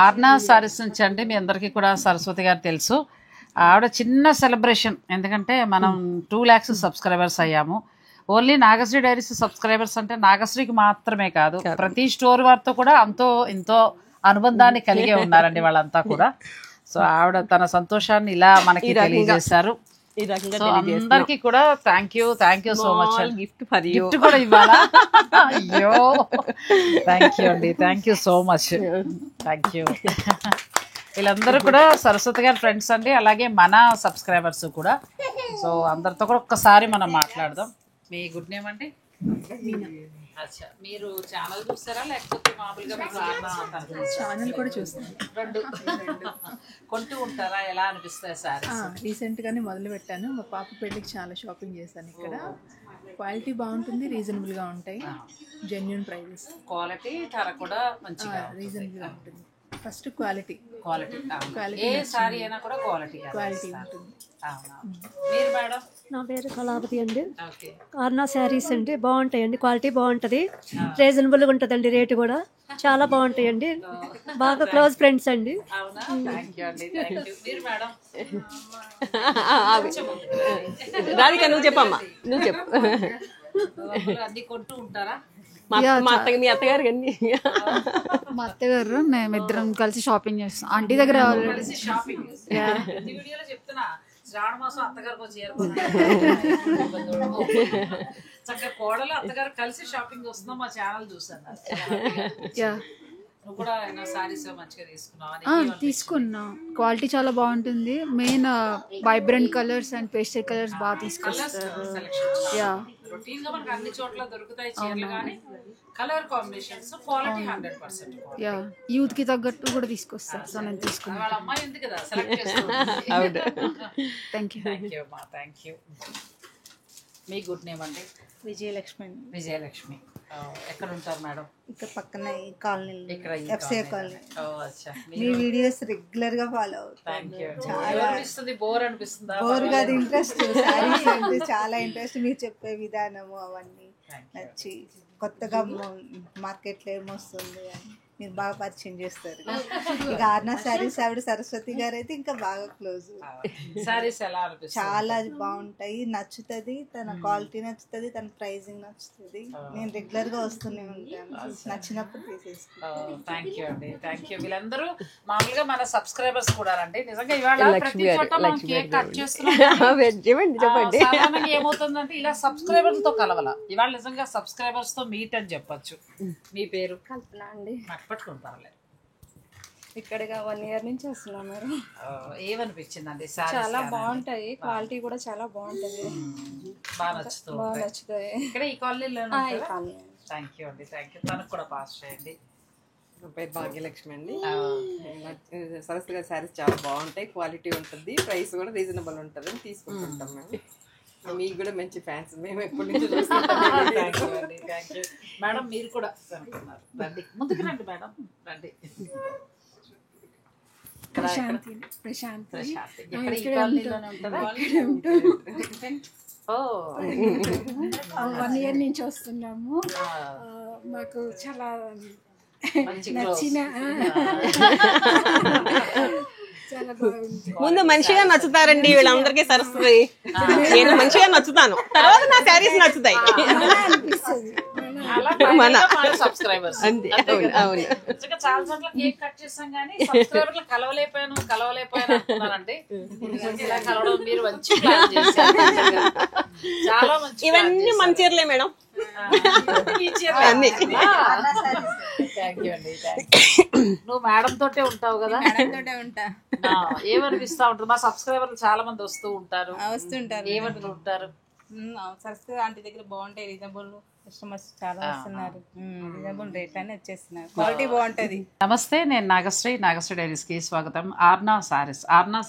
ఆర్నా సారీస్ నుంచి అండి మీ అందరికీ కూడా సరస్వతి గారు తెలుసు. ఆవిడ చిన్న సెలబ్రేషన్, ఎందుకంటే మనం 2 lakhs సబ్స్క్రైబర్స్ అయ్యాము. ఓన్లీ నాగశ్రీ డైరీస్ సబ్స్క్రైబర్స్ అంటే నాగశ్రీకి మాత్రమే కాదు, ప్రతి స్టోర్ వారితో కూడా ఎంతో అనుబంధాన్ని కలిగే ఉన్నారండి వాళ్ళంతా కూడా. సో ఆవిడ తన సంతోషాన్ని ఇలా మనకి తెలియజేశారు. సో అందరికి కూడా thank you so much. Gift కూడా ఇవ్వాలా? అయ్యో థ్యాంక్ యూ అండి, thank you so much, thank you. వీళ్ళందరూ కూడా సరస్వతి గారి ఫ్రెండ్స్ అండి, అలాగే మన సబ్స్క్రైబర్స్ కూడా. సో అందరితో కూడా ఒక్కసారి మనం మాట్లాడదాం. మీ గుడ్ నేమ్ అండి? అచ్చా, మీరు ఛానల్ చూస్తారా లేకపోతే మామూలుగా ఛానల్ కూడా చూస్తాను? రెండు కొంటూ ఉంటారా? ఎలా అనిపిస్తాయి సారీస్? రీసెంట్ గానే మొదలు పెట్టాను. మా పాప పెళ్ళికి చాలా షాపింగ్ చేశాను. ఇక్కడ క్వాలిటీ బాగుంటుంది, రీజనబుల్ గా ఉంటాయి, జెన్యూన్ ప్రైజెస్. క్వాలిటీ ధర కూడా మంచిగా రీజనబుల్ గా ఉంటుంది. ఫస్ట్ క్వాలిటీ ఏ సారీ అయినా కూడా క్వాలిటీ ఉంటుంది. మీరు మేడం? నా పేరు కళావతి అండి. ఆర్నా శారీస్ అండి, బాగుంటాయండి, క్వాలిటీ బాగుంటుంది, రీజనబుల్గా ఉంటుందండి, రేటు కూడా చాలా బాగుంటాయండి, బాగా క్లోజ్ ఫ్రెండ్స్ అండి. రాధిక నువ్వు చెప్పమ్మా, నువ్వు చెప్పు. అన్ని కొంటూ ఉంటారా? మీ అత్తగారు కానీ మా అత్తగారు మేమిద్దరం కలిసి షాపింగ్ చేస్తాం. ఆంటీ దగ్గర చెప్తున్నా, శ్రావణ మాసం అత్తగారికి వచ్చి చక్కగా కోడలు అత్తగారు కలిసి షాపింగ్ వస్తున్నాం. మా ఛానల్ చూసాను. నువ్వు కూడా సారీస్ మంచిగా తీసుకున్నా. క్వాలిటీ చాలా బాగుంటుంది. Main vibrant colours and pastel colours బాగా తీసుకొస్తారు. రొటీన్ గా మనకు అన్ని చోట్ల దొరుకుతాయి చీరలు, కానీ కలర్ కాంబినేషన్స్ క్వాలిటీ 100%. యూత్ కి తగ్గట్టు కూడా తీసుకొస్తారు. సో నేను తీసుకున్నాను. వాళ్ళ అమ్మాయి ఉంది కదా, సెలెక్ట్ చేస్తాను. థ్యాంక్ యూ అమ్మా, thank you. Me good name అండి? విజయలక్ష్మి. విజయలక్ష్మి. ఎక్కడ ఉంటారు మేడం? ఇక్కడ పక్కన ఈ కాలనీలో, ఇక్కడ ఎఫ్సీఏ కాలనీ. మీ వీడియోస్ రెగ్యులర్ గా ఫాలో అవుతాను. చాలా బోర్ అనిపిస్తుందా? బోర్ కాదు, ఇంట్రెస్ట్. సారీస్ అంటే చాలా ఇంట్రెస్ట్. మీరు చెప్పే విధానము అవన్నీ నచ్చి, కొత్తగా మార్కెట్లో ఏమొస్తుంది అని మీరు బాగా పరిచయం చేస్తారు. ఇక ఆర్నా శారీస్ ఆవిడ సరస్వతి గారు అయితే ఇంకా బాగా క్లోజ్. సారీస్ ఎలా అనిపిస్తుంది? చాలా బాగుంటాయి, నచ్చుతుంది, తన క్వాలిటీ నచ్చుతుంది, తన ప్రైజింగ్ నచ్చుతుంది. నేను రెగ్యులర్ గా వస్తూనే ఉంటాను, నచ్చినప్పుడు తీసేసుకుంటాను. థ్యాంక్ యూ అండి, థ్యాంక్ యూ. వీళ్ళందరూ మామూలుగా మన సబ్స్క్రైబర్స్ కూడా అండి. నిజంగా ఇవాళ ప్రతి చోట మనం కేక్ కట్ చేస్తున్నాం. సాధారణంగా ఏమవుతుందంటే ఇలా సబ్స్క్రైబర్స్ తో కలవాల. ఇవాళ నిజంగా సబ్స్క్రైబర్స్ తో మీట్ అని చెప్పొచ్చు. మీ పేరు? కల్పన అండి. పట్టుకుని పర్లేదు. ఇక్కడగా 1 year నుంచి వస్తున్నాం. మీరు ఏమనిపించిందండి? చాలా బాగుంటాయి, క్వాలిటీ కూడా చాలా బాగుంటది, బాగా నచ్చుతాయి. ఇక్కడ ఈ కాలనీలో. థ్యాంక్ యూ అండి, థ్యాంక్ యూ. తనకు కూడా పాస్ చేయండి. నా పేరు భాగ్యలక్ష్మి అండి. సరస్వతి గారి శారీస్ చాలా బాగుంటాయి, క్వాలిటీ ఉంటుంది, ప్రైస్ కూడా రీజనబుల్ ఉంటుంది అని తీసుకుంటుంటాం మేము. మీకు కూడా మంచి ఫ్యాన్స్, మేము ఎప్పటి నుంచి చూస్తున్నాం. మేడం మీరు కూడా రండి, ముందుకు రండి మేడం, రండి. ప్రశాంతి. ఇక్కడ ఈ కాలనీలోనే ఉంటుందా? 1 year నుంచి వస్తున్నాము. మాకు చాలా నచ్చిన, చాలా బాగుంది. ముందు మంచిగా నచ్చుతారండి వీళ్ళందరికీ సరస్వతి. నేను మంచిగా నచ్చుతాను, తర్వాత నా శారీస్ నచ్చుతాయి. సబ్స్క్రైబర్స్ చాలా చోట్ల కేక్ కట్ చేస్తాం కానీ సబ్స్క్రైబర్లు కలవలేకపోయాను అంటున్నారండి. ఇలా కలవడం మీరు మంచి ప్లాన్ చేశారు. చాలా మంచి. ఇవన్నీ మంచి చీరలే మేడం. నువ్వు మేడం తోటే ఉంటావు కదా? ఉంటా. ఏమనిపిస్తా ఉంటుంది? మా సబ్స్క్రైబర్లు చాలా మంది వస్తుంటారు. ఏమంటూ ఉంటారు? సరస్వతి ఆంటీ దగ్గర బాగుంటాయి, రీజనబుల్, కస్టమర్స్ చాలా వస్తున్నారు, రీజనబుల్ రేట్ అని వచ్చేస్తున్నారు, క్వాలిటీ బాగుంటది. నమస్తే, నేను నాగశ్రీ డైరీస్ కి స్వాగతం. ఆర్నా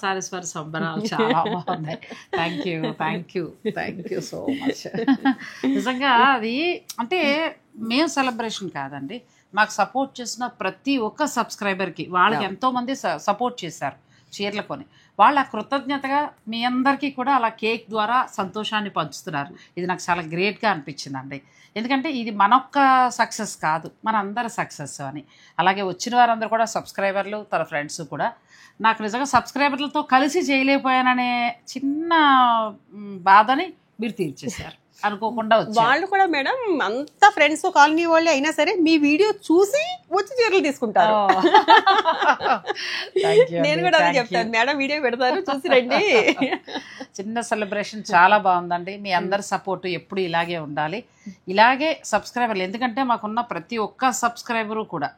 సారీస్ వారి సంబరాలు చాలా బాగున్నాయి. Thank you so much. నిజంగా అది అంటే మేము సెలబ్రేషన్ కాదండి, మాకు సపోర్ట్ చేసిన ప్రతి ఒక్క సబ్స్క్రైబర్కి, వాళ్ళకి ఎంతోమంది సపోర్ట్ చేశారు చీరలు కొని. వాళ్ళ కృతజ్ఞతగా మీ అందరికీ కూడా అలా కేక్ ద్వారా సంతోషాన్ని పంచుతున్నారు. ఇది నాకు చాలా గ్రేట్గా అనిపించిందండి. ఎందుకంటే ఇది మనొక్క సక్సెస్ కాదు, మన అందరి సక్సెస్ అని. అలాగే వచ్చిన వారందరూ కూడా సబ్స్క్రైబర్లు, తన ఫ్రెండ్స్ కూడా నాకు నిజంగా సబ్స్క్రైబర్లతో కలిసి చేయలేకపోయాననే చిన్న బాధని మీరు తీర్చేశారు. అనుకోకుండా వచ్చారు. వాళ్ళు కూడా మేడం అంత ఫ్రెండ్స్ కాలనీ వాళ్ళే అయినా సరే మీ వీడియో చూసి వచ్చి చీరలు తీసుకుంటారు. నేను కూడా అదే చెప్తాను, మేడం వీడియో పెడతారు చూసి రండి. చిన్న సెలబ్రేషన్ చాలా బాగుందండి. మీ అందరి సపోర్ట్ ఎప్పుడు ఇలాగే ఉండాలి. ఇలాగే సబ్స్క్రైబర్లు, ఎందుకంటే మాకున్న ప్రతి ఒక్క సబ్స్క్రైబరు కూడా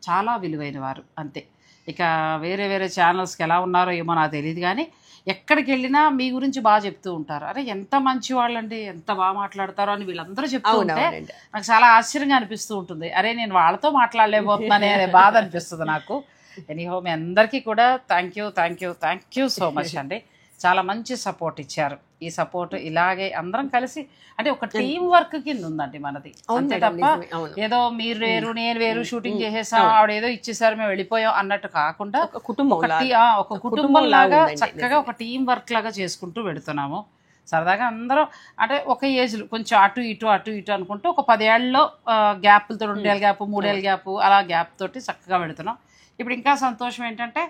చాలా విలువైన వారు అంతే. ఇక వేరే వేరే ఛానల్స్కి ఎలా ఉన్నారో ఏమో నాకు తెలియదు, కానీ ఎక్కడికి వెళ్ళినా మీ గురించి బాగా చెప్తూ ఉంటారు. అరే ఎంత మంచి వాళ్ళండి, ఎంత బాగా మాట్లాడతారో అని వీళ్ళందరూ చెప్తూ ఉంటే నాకు చాలా ఆశ్చర్యంగా అనిపిస్తూ ఉంటుంది. అరే నేను వాళ్ళతో మాట్లాడలేకపోతున్నానే అనే బాధ అనిపిస్తుంది నాకు. ఎనీహో మీ అందరికీ కూడా థ్యాంక్ యూ సో మచ్ అండి. చాలా మంచి సపోర్ట్ ఇచ్చారు. ఈ సపోర్ట్ ఇలాగే అందరం కలిసి, అంటే ఒక టీం వర్క్ కింద ఉందండి మనది, అంతే తప్ప ఏదో మీరు వేరు నేను వేరు షూటింగ్ చేసేసాం ఆవిడ ఏదో ఇచ్చేసారు మేము వెళ్ళిపోయాం అన్నట్టు కాకుండా ఒక కుటుంబం లాగా చక్కగా ఒక టీం వర్క్ లాగా చేసుకుంటూ వెళుతున్నాము. సరదాగా అందరం అంటే ఒక ఏజ్లో కొంచెం అటు ఇటు అనుకుంటూ ఒక 10 ఏళ్ళలో గ్యాప్లతో 2 ఏళ్ళ గ్యాప్ 3 ఏళ్ళ గ్యాప్ అలా గ్యాప్ తోటి చక్కగా వెళుతున్నాం. ఇప్పుడు ఇంకా సంతోషం ఏంటంటే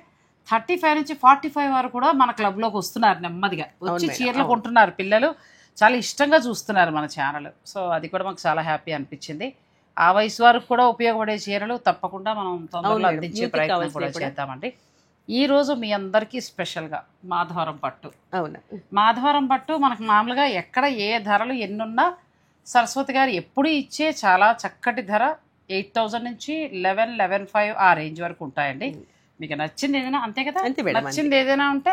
35 నుంచి 45 వరకు కూడా మన క్లబ్లోకి వస్తున్నారు, నెమ్మదిగా వచ్చి చీరలు కొంటున్నారు. పిల్లలు చాలా ఇష్టంగా చూస్తున్నారు మన ఛానల్. సో అది కూడా మాకు చాలా హ్యాపీ అనిపించింది. ఆ వయసు వరకు కూడా ఉపయోగపడే చీరలు తప్పకుండా మనం తొందరలో అందించే ప్రయత్నం కూడా చేద్దామండి. ఈరోజు మీ అందరికీ స్పెషల్గా మాధవరం పట్టు. మాధవరం పట్టు మనకు మామూలుగా ఎక్కడ ఏ ధరలు ఎన్నున్నా సరస్వతి గారు ఎప్పుడు ఇచ్చే చాలా చక్కటి ధర 8,000 నుంచి 11,500 ఆ రేంజ్ వరకు ఉంటాయండి. మీకు నచ్చింది ఏదైనా అంతే కదా, నచ్చింది ఏదైనా ఉంటే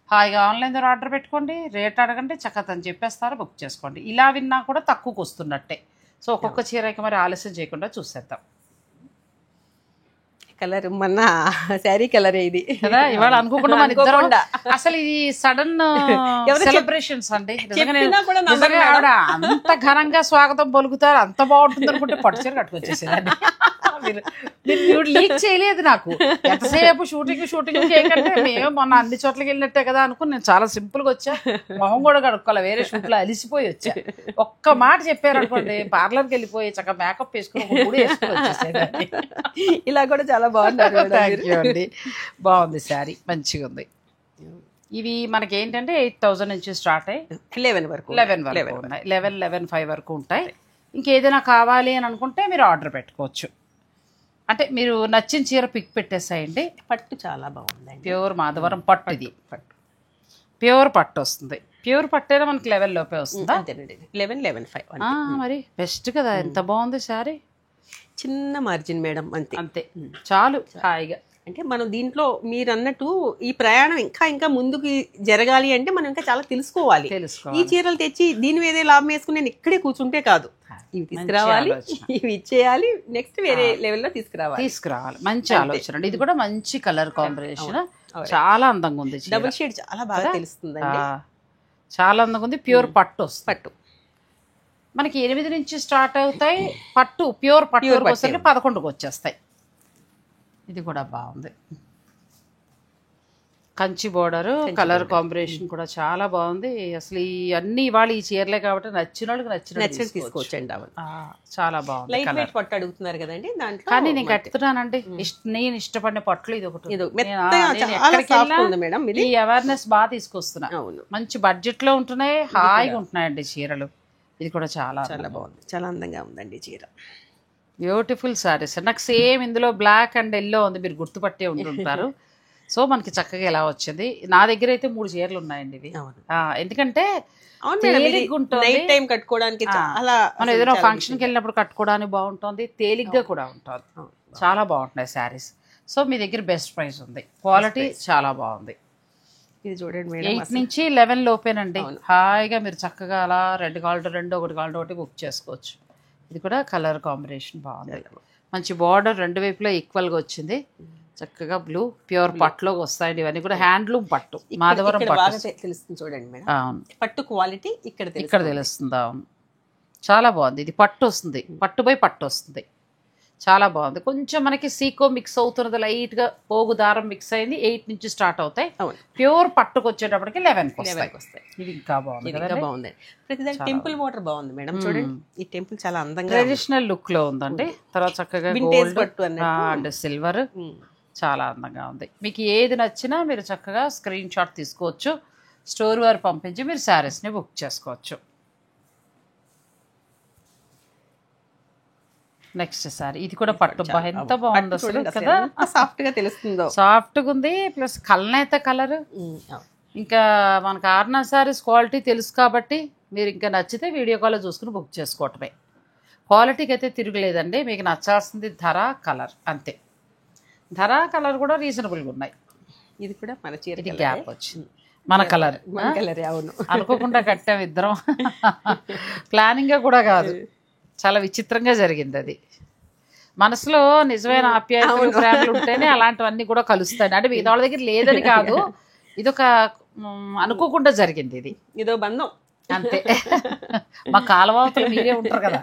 హాయిగా ఆన్లైన్ ద్వారా ఆర్డర్ పెట్టుకోండి, రేట్ అడగండి, చక్కగా అని చెప్పేస్తారు, బుక్ చేసుకోండి. ఇలా విన్నా కూడా తక్కువకు వస్తున్నట్టే. సో ఒక్కొక్క చీరకి మరి ఆలస్యం చేయకుండా చూసేద్దాం. కలర్ మన శారీ కలర్ ఇది కదా, ఇవాళ అనుకోకుండా మన ఇద్దరం అసలు ఇది సడన్ సెలబ్రేషన్స్ అండి. నిజంగా ఆవిడ అంత ఘనంగా స్వాగతం పలుకుతారు, అంత బాగుంటుంది అనుకుంటే పట్టు చీర కట్టుకొచ్చేసేదండి. మీరు లీక్ చేయలేదు నాకు. ఎంతసేపు షూటింగ్ చేయకంటే మేము మొన్న అన్ని చోట్లకి వెళ్ళినట్టే కదా అనుకుని నేను చాలా సింపుల్గా వచ్చా. మొహం కూడా కడుక్కోవాలి, వేరే షూట్లో అలిసిపోయి వచ్చా. ఒక్క మాట చెప్పారు అనుకోండి, పార్లర్కి వెళ్ళిపోయి చక్కగా మేకప్ వేసుకుని వేసుకుని వచ్చేసేదండి. ఇలా కూడా చాలా బాగుంది. బాగుంది శారీ, మంచిగా ఉంది. ఇవి మనకి ఏంటంటే 8,000 నుంచి స్టార్ట్ అయ్యి 11 వరకు ఉన్నాయి, 11,500 వరకు ఉంటాయి. ఇంకేదైనా కావాలి అని అనుకుంటే మీరు ఆర్డర్ పెట్టుకోవచ్చు. అంటే మీరు నచ్చిన చీర పిక్ పెట్టేసాయండి. పట్టు చాలా బాగుందండి, ప్యూర్ మాధవరం పట్టు. ఇది ప్యూర్ పట్టు వస్తుంది. ప్యూర్ పట్టు అయినా మనకి 11 లోపే వస్తుందా? 11,500 మరి బెస్ట్ కదా. ఎంత బాగుంది శారీ, చిన్న మార్జిన్ మేడం, అంతే చాలు హాయిగా. అంటే మనం దీంట్లో మీరు అన్నట్టు ఈ ప్రయాణం ఇంకా ముందుకు జరగాలి అంటే మనం ఇంకా చాలా తెలుసుకోవాలి. ఈ చీరలు తెచ్చి దీని మీదే లాభం వేసుకుని నేను ఇక్కడే కూర్చుంటే కాదు, ఇవి తీసుకురావాలి, ఇవి ఇచ్చేయాలి, నెక్స్ట్ వేరే లెవెల్లో తీసుకురావాలి. మంచి ఆలోచన అండి. ఇది కూడా మంచి కలర్ కాంబినేషన్, చాలా అందంగా ఉంది. డబుల్ షేడ్ చాలా బాగా తెలుస్తుంది, చాలా అందంగా ఉంది. ప్యూర్ పట్టు వస్తుంది. పట్టు మనకి 8 నుంచి స్టార్ట్ అవుతాయి. పట్టు ప్యూర్ పట్టు వరకు వస్తే 11కు వచ్చేస్తాయి. ఇది కూడా బాగుంది. కంచి బోర్డర్, కలర్ కాంబినేషన్ కూడా చాలా బాగుంది. అసలు ఈ అన్ని ఇవాళ ఈ చీరలే కాబట్టి నచ్చిన వాళ్ళకి నచ్చినట్టు తీసుకోవచ్చండి. చాలా బాగుంది. పట్టు అడుగుతున్నారు కదండి, కానీ నేను కట్టుతున్నానండి. నేను ఇష్టపడిన పట్లు ఇది ఒకటి. ఈ అవేర్నెస్ బాగా తీసుకొస్తున్నా. మంచి బడ్జెట్ లో ఉంటున్నాయి, హాయిగా ఉంటున్నాయండి చీరలు. ఇది కూడా చాలా చాలా బాగుంది, చాలా అందంగా ఉందండి చీర. బ్యూటిఫుల్ శారీస్. నాకు సేమ్ ఇందులో బ్లాక్ అండ్ ఎల్లో ఉంది, మీరు గుర్తుపట్టే ఉంటుంటారు. సో మనకి చక్కగా ఎలా వచ్చింది. నా దగ్గర అయితే 3 చీరలు ఉన్నాయండి ఇవి. ఎందుకంటే కట్టుకోవడానికి మనం ఏదైనా ఫంక్షన్కి వెళ్ళినప్పుడు కట్టుకోవడానికి బాగుంటుంది, తేలిగ్గా కూడా ఉంటుంది. చాలా బాగుంటున్నాయి శారీస్. సో మీ దగ్గర బెస్ట్ ప్రైస్ ఉంది, క్వాలిటీ చాలా బాగుంది. ఇది చూడండి 8 నుంచి 11 లోపేనండి. హాయిగా మీరు చక్కగా అలా రెడ్ కావాలంటే 2, ఒకటి కావాలంటే ఒకటి బుక్ చేసుకోవచ్చు. ఇది కూడా కలర్ కాంబినేషన్ బాగుంది. మంచి బార్డర్ 2 వైపులా ఈక్వల్గా వచ్చింది. చక్కగా బ్లూ ప్యూర్ పట్టులోకి వస్తాయండి. ఇవన్నీ కూడా హ్యాండ్లూమ్ పట్టు, మాధవరం పట్టు తెలుస్తుంది చూడండి మేడం. అవును, పట్టు క్వాలిటీ ఇక్కడ తెలుస్తుంది. అవును, చాలా బాగుంది. ఇది పట్టు వస్తుంది, పట్టు బై పట్టు వస్తుంది. చాలా బాగుంది. కొంచెం మనకి సీకో మిక్స్ అవుతున్నది, లైట్గా పోగు దారం మిక్స్ అయింది. 8 నుంచి స్టార్ట్ అవుతాయి. అవును. ప్యూర్ పట్టుకు వచ్చేటప్పటికి 11కి వస్తాయి. ఇది ఇంకా బాగుంది ఇది ఇంకా బాగుంది. ప్రతిదానికి టెంపుల్ బోర్డర్ బాగుంది మేడం. చూడండి ఈ టెంపుల్ చాలా అందంగా ట్రెడిషనల్ లుక్ లో ఉందండి. తర్వాత చక్కగా Vintage గోల్డ్ పట్టు అన్నట్టు. అండ్ సిల్వర్ చాలా అందంగా ఉంది. మీకు ఏది నచ్చినా మీరు చక్కగా స్క్రీన్ షాట్ తీసుకోవచ్చు. స్టోర్ వారు పంపించి మీరు శారీస్ని బుక్ చేసుకోవచ్చు. నెక్స్ట్ సారీ ఇది కూడా పట్టు ఎంత బాగుంది అసలు కదా, సాఫ్ట్ గా తెలుస్తుందో. సాఫ్ట్గా ఉంది. ప్లస్ కల్నేత కలర్. ఇంకా మనకు ఆర్నా సారీస్ క్వాలిటీ తెలుసు కాబట్టి మీరు ఇంకా నచ్చితే వీడియో కాల్లో చూసుకుని బుక్ చేసుకోవటమే. క్వాలిటీకి అయితే తిరుగులేదండి. మీకు నచ్చాల్సింది ధర, కలర్ అంతే. ధర, కలర్ కూడా రీజనబుల్గా ఉన్నాయి. ఇది కూడా మన చీర ఇది గ్యాప్ వచ్చింది. మన కలర్ అవును, అనుకోకుండా కట్టాం ఇద్దరం. ప్లానింగ్గా కూడా కాదు, చాలా విచిత్రంగా జరిగింది అది. మనసులో నిజమైన ఆప్యాయతలు ప్రేమలు ఉంటేనే అలాంటివన్నీ కూడా కలుస్తాయి. అంటే మిగతా వాళ్ళ దగ్గర లేదని కాదు, ఇదొక అనుకోకుండా జరిగింది. ఇది ఇదో బంధం అంతే. మా కాలవాతలు మీరే ఉంటారు కదా.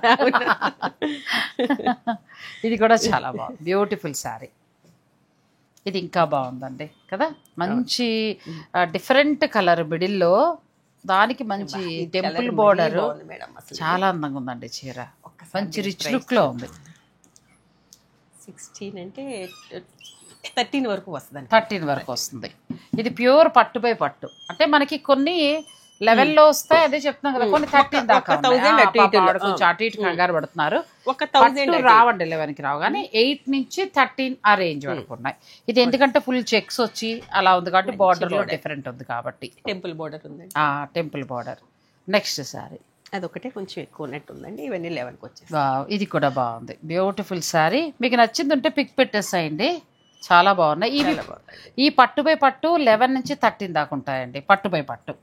ఇది కూడా చాలా బాగుంది, బ్యూటిఫుల్ శారీ. ఇది ఇంకా బాగుందండి కదా, మంచి డిఫరెంట్ కలర్ మిడిల్లో, దానికి మంచి టెంపుల్ బోర్డర్, చాలా అందంగా ఉందండి చీర. మంచి రిచ్ లుక్ లో ఉంది. 16 అంటే 13 వరకు వస్తుంది. 13 వరకు వస్తుంది. ఇది ప్యూర్ పట్టు బై పట్టు. అంటే మనకి కొన్ని లెవెల్లో వస్తాయి, అదే చెప్తున్నాం కదా, కొన్ని 13 దాకా కొంచెం అటు ఇటు కంగారు పడుతున్నారు. రావండి 11కి రావు, కానీ 8 నుంచి 13 ఆ రేంజ్ వరకు ఉన్నాయి. ఇది ఎందుకంటే ఫుల్ చెక్స్ వచ్చి అలా ఉంది కాబట్టి బార్డర్ లో డిఫరెంట్ ఉంది కాబట్టి. టెంపుల్ బోర్డర్ ఉంది. Temple border. నెక్స్ట్ సారీ అదొకటే కొంచెం ఎక్కువ ఉన్నట్టు ఉందండి. ఇవన్నీ 11కి వచ్చేసి. ఇది కూడా బాగుంది, బ్యూటిఫుల్ శారీ. మీకు నచ్చింది ఉంటే పిక్ పెట్టేసాయండి, చాలా బాగున్నాయి. ఈ పట్టు బై పట్టు 11 నుంచి 13 దాకా ఉంటాయండి. పట్టు బై పట్టు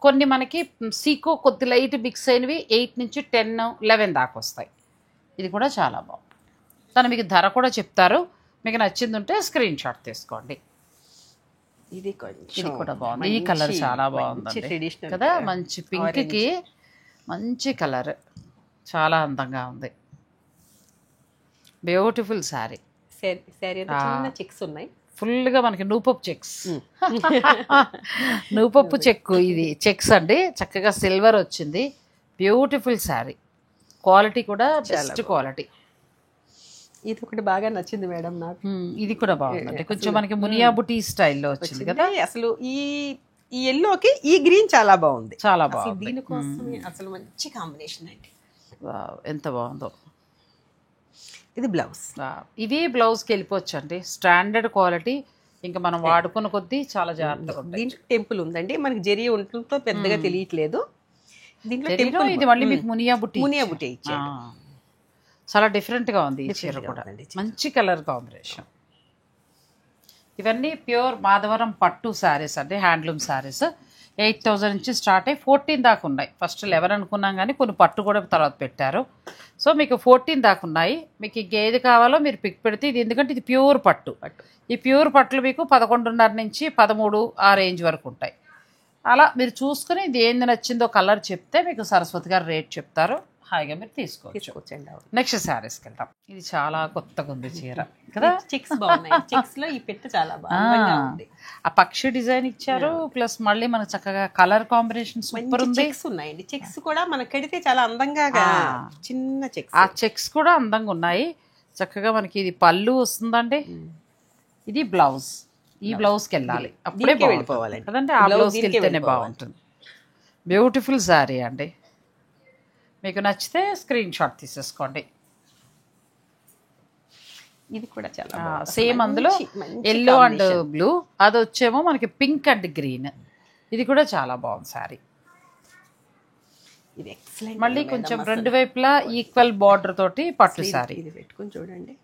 కొన్ని మనకి సీకో కొద్ది లైట్ మిక్స్ అయినవి 8 నుంచి 10, 11 దాకా వస్తాయి. ఇది కూడా చాలా బాగుంది. తను మీకు ధర కూడా చెప్తారు. మీకు నచ్చింది ఉంటే స్క్రీన్ షాట్ తీసుకోండి. ఇది కూడా బాగుంది. ఈ కలర్ చాలా బాగుంది కదా, మంచి పింక్కి మంచి కలర్, చాలా అందంగా ఉంది. బ్యూటిఫుల్ శారీ. చెక్స్ ఉన్నాయి ఫుల్గా మనకి నూపప్పు చెక్స్. నూపప్పు చెక్కు ఇది చెక్స్ అండి. చక్కగా సిల్వర్ వచ్చింది. బ్యూటిఫుల్ శారీ. క్వాలిటీ కూడా బెస్ట్ క్వాలిటీ. ఇది ఒకటి బాగా నచ్చింది మేడం నాకు. ఇది కూడా బాగుందండి, కొంచెం మనకి మునియా బుటీ స్టైల్లో వచ్చింది కదా. అసలు ఈ ఎల్లోకి ఈ గ్రీన్ చాలా బాగుంది, చాలా బాగుంది. దీనికోసమే అసలు మంచి కాంబినేషన్ అండి. ఎంత బాగుందో. ఇది బ్లౌజ్. ఇది బ్లౌజ్కి వెళ్ళిపోవచ్చు అండి, స్టాండర్డ్ క్వాలిటీ. ఇంకా మనం వాడుకున్న కొద్దీ చాలా జాగ్రత్తగా ఉంటుంది. దీంట్లో టెంపుల్ ఉందండి, మనకి జరీ ఉంటుందో పెద్దగా తెలియట్లేదు. దీంట్లో ఇది మళ్ళీ మీకు మునియా బుట్టి ఇచ్చారు. చాలా డిఫరెంట్గా ఉంది ఈ చీర కూడా, మంచి కలర్ కాంబినేషన్. ఇవన్నీ ప్యూర్ మాధవరం పట్టు శారీస్ అండి, హ్యాండ్లూమ్ శారీస్. 8,000 నుంచి స్టార్ట్ అయ్యి 14 దాకా ఉన్నాయి. ఫస్ట్ 11 అనుకున్నాం కానీ కొన్ని పట్టు కూడా తర్వాత పెట్టారు. సో మీకు 14 దాకా ఉన్నాయి. మీకు ఇంకేది కావాలో మీరు పిక్ పెడితే, ఇది ఎందుకంటే ఇది ప్యూర్ పట్టు. ఈ ప్యూర్ పట్టులు మీకు 11.5 నుంచి 13 ఆ రేంజ్ వరకు ఉంటాయి. అలా మీరు చూసుకుని ఇది ఏంది నచ్చిందో కలర్ చెప్తే మీకు సరస్వతి గారు రేట్ చెప్తారు, హాయిగా మీరు తీసుకోవచ్చు. నెక్స్ట్ శారీస్కి వెళ్తాం. ఇది చాలా కొత్తగా ఉంది చీర కదా, చెక్స్ బాగున్నాయి. చెక్స్ లో ఈ పెట్ట చాలా బాగుంది. ఆ పక్షి డిజైన్ ఇచ్చారు, ప్లస్ మళ్ళీ మనకు చక్కగా కలర్ కాంబినేషన్ సూపర్ ఉంది. చెక్స్ ఉన్నాయండి. చెక్స్ కూడా మనకి కడితే చాలా అందంగా చిన్న చెక్స్, ఆ చెక్స్ కూడా అందంగా ఉన్నాయి. చక్కగా మనకి ఇది పళ్ళు వస్తుందండి. ఇది బ్లౌజ్. ఈ బ్లౌజ్కి వెళ్ళాలి, అప్పుడే వెళ్ళిపోవాలి కదండి. ఆ బ్లౌజ్కి వెళ్తేనే బాగుంటుంది. బ్యూటిఫుల్ శారీ అండి. మీకు నచ్చితే స్క్రీన్ షాట్ తీసేసుకోండి. ఇది కూడా చాలా సేమ్ అందులో ఎల్లో అండ్ బ్లూ, అది వచ్చేమో మనకి పింక్ అండ్ గ్రీన్. ఇది కూడా చాలా బాగుంది శారీ. ఇది ఎక్సలెంట్. మళ్ళీ కొంచెం రెండు వైపులా ఈక్వల్ బార్డర్ తోటి పట్టు శారీ. ఇది పెట్టుకుని చూడండి.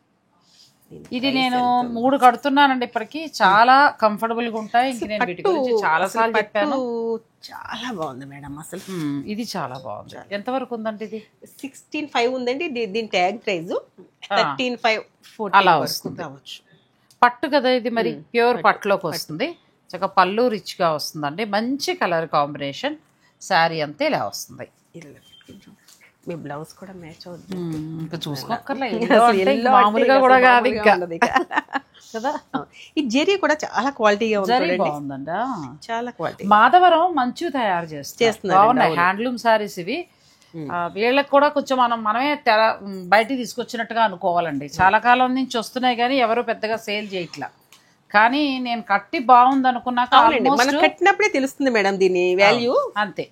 ఇది నేను 3 కడుతున్నానండి ఇప్పటికి, చాలా కంఫర్టబుల్ గా ఉంటాయి. ఇంక నేను వీటి గురించి చాలా సార్లు చెప్పాను. చాలా బాగుంది మేడం అసలు. ఇది చాలా బాగుంది. ఎంతవరకు ఉందండి ఇది? 16,500 ఉందండి. దీని ట్యాగ్ ప్రైస్ 13,540 అలా వస్తుంది. పట్టు కదా ఇది, మరి ప్యూర్ పట్టులోకి వస్తుంది. చక్కగా పళ్ళు రిచ్ గా వస్తుందండి. మంచి కలర్ కాంబినేషన్. శారీ అంతే ఇలా వస్తుంది. మీ బ్లౌజ్ కూడా మ్యాచ్ అవుతుంది. ఇంకా చూసుకోక్కర్లే, Yellow మామూలుగా అంటే కూడా అసలు కాదు మామూలుగా ఇంకా ఉండదు ఇక. కదా. ఈ జరీ కూడా చాలా క్వాలిటీగా జరీ ఉంటుంది, బాగుందండి. చాలా క్వాలిటీ. మాధవరం మంచి తయారు చేస్తున్నారు, బాగున్నాయి అవును. హ్యాండ్లూమ్ సారీస్ ఇవి. వీళ్ళకి కూడా కొంచెం మనమే బయటికి తీసుకొచ్చినట్టుగా అనుకోవాలండి. చాలా కాలం నుంచి వస్తున్నాయి కానీ ఎవరు పెద్దగా సేల్ చేయట్లా. కానీ నేను కట్టి బాగుంది అనుకున్నాక అవునండి, మనం కట్టినప్పుడే తెలుస్తుంది మేడం దీని వాల్యూ. అంతే.